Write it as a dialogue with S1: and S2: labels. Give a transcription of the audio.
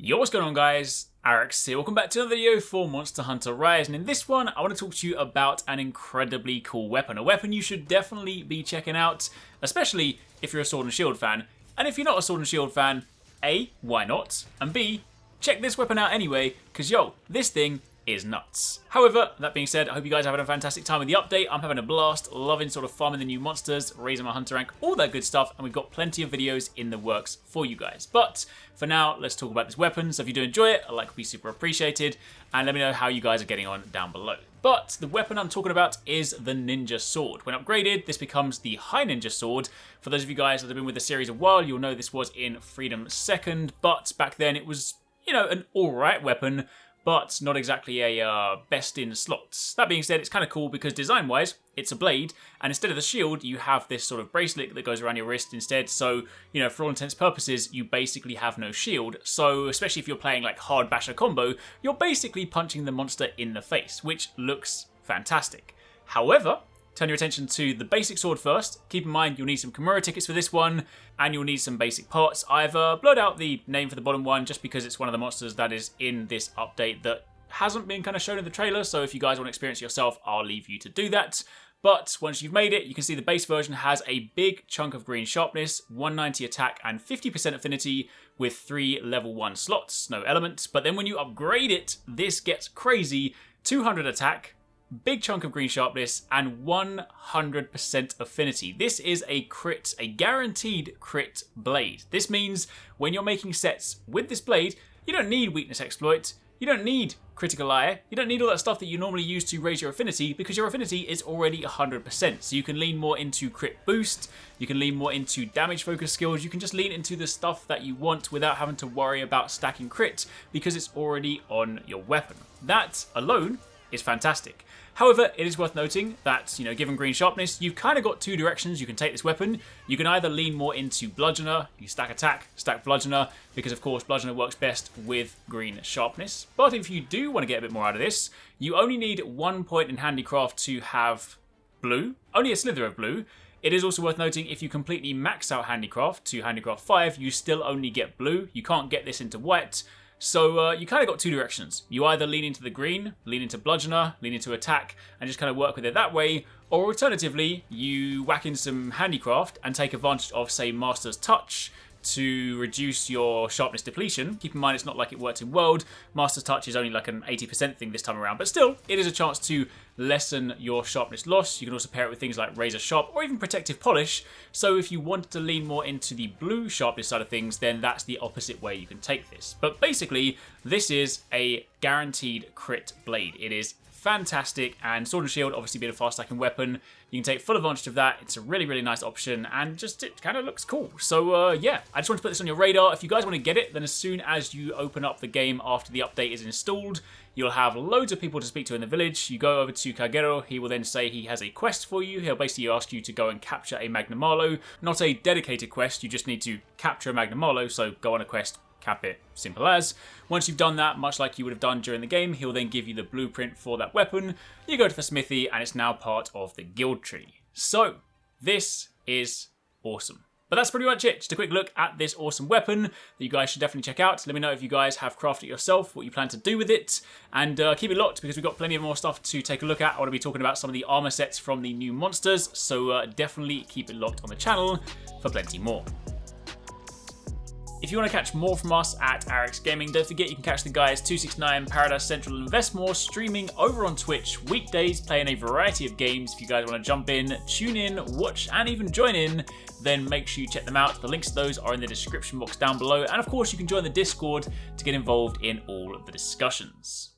S1: Yo, what's going on guys? Arekkz here. Welcome back to another video for Monster Hunter Rise, and in this one I want to talk to you about an incredibly cool weapon. A weapon you should definitely be checking out, especially if you're a Sword and Shield fan. And if you're not a Sword and Shield fan, A, why not? And B, check this weapon out anyway, because yo, this thing is nuts. However, that being said, I hope you guys are having a fantastic time with the update. I'm having a blast, loving sort of farming the new monsters, raising my hunter rank, all that good stuff, and we've got plenty of videos in the works for you guys. But for now, let's talk about this weapon. So if you do enjoy it, a like would be super appreciated, and let me know how you guys are getting on down below. But the weapon I'm talking about is the Ninja Sword. When upgraded, this becomes the High Ninja Sword. For those of you guys that have been with the series a while, you'll know this was in Freedom 2nd, but back then it was, you know, an alright weapon, but not exactly a best in slots. That being said, it's kind of cool because design-wise, it's a blade, and instead of the shield, you have this sort of bracelet that goes around your wrist instead, so, you know, for all intents and purposes, you basically have no shield, so especially if you're playing like hard basher combo, you're basically punching the monster in the face, which looks fantastic. However, turn your attention to the basic sword first. Keep in mind you'll need some Kimura tickets for this one, and you'll need some basic parts. I've blurred out the name for the bottom one just because it's one of the monsters that is in this update that hasn't been kind of shown in the trailer, so if you guys want to experience it yourself, I'll leave you to do that. But once you've made it, you can see the base version has a big chunk of green sharpness, 190 attack, and 50% affinity with 3 level 1 slots, no elements. But then when you upgrade it, this gets crazy, 200 attack, big chunk of green sharpness, and 100% affinity. This is a crit, a guaranteed crit blade. This means when you're making sets with this blade, you don't need weakness exploit, you don't need critical eye, you don't need all that stuff that you normally use to raise your affinity because your affinity is already 100%. So you can lean more into crit boost, you can lean more into damage focus skills, you can just lean into the stuff that you want without having to worry about stacking crit because it's already on your weapon. That alone is fantastic. However, it is worth noting that, you know, given green sharpness, you've kind of got two directions you can take this weapon. You can either lean more into Bludgeoner, you stack attack, stack Bludgeoner, because of course Bludgeoner works best with green sharpness. But if you do want to get a bit more out of this, you only need 1 point in Handicraft to have blue, only a slither of blue. It is also worth noting if you completely max out Handicraft to Handicraft 5, you still only get blue. You can't get this into white. So you kind of got two directions. You either lean into the green, lean into Bludgeoner, lean into attack, and just kind of work with it that way, or alternatively, you whack in some Handicraft and take advantage of, say, Master's Touch to reduce your sharpness depletion. Keep in mind it's not like it worked in World. Master's Touch is only like an 80% thing this time around, but still, it is a chance to lessen your sharpness loss. You can also pair it with things like Razor Sharp or even Protective Polish. So if you want to lean more into the blue sharpness side of things, then that's the opposite way you can take this. But basically, this is a guaranteed crit blade. It is fantastic, and Sword and Shield obviously being a fast stacking weapon, you can take full advantage of that. It's a really, really nice option, and just it kind of looks cool. So yeah, I just want to put this on your radar. If you guys want to get it, then as soon as you open up the game after the update is installed, you'll have loads of people to speak to in the village. You go over to Kagero, he will then say he has a quest for you. He'll basically ask you to go and capture a Magnamalo. Not a dedicated quest, you just need to capture a Magnamalo, so go on a quest, cap it, simple as. Once you've done that, much like you would have done during the game, he'll then give you the blueprint for that weapon. You go to the smithy, and it's now part of the guild tree. So, this is awesome. But that's pretty much it. Just a quick look at this awesome weapon that you guys should definitely check out. Let me know if you guys have crafted it yourself, what you plan to do with it, and keep it locked because we've got plenty of more stuff to take a look at. I want to be talking about some of the armor sets from the new monsters, so definitely keep it locked on the channel for plenty more. If you want to catch more from us at Arekkz Gaming, don't forget you can catch the guys 269, Paradise Central, and Investmore streaming over on Twitch weekdays, playing a variety of games. If you guys want to jump in, tune in, watch, and even join in, then make sure you check them out. The links to those are in the description box down below, and of course you can join the Discord to get involved in all of the discussions.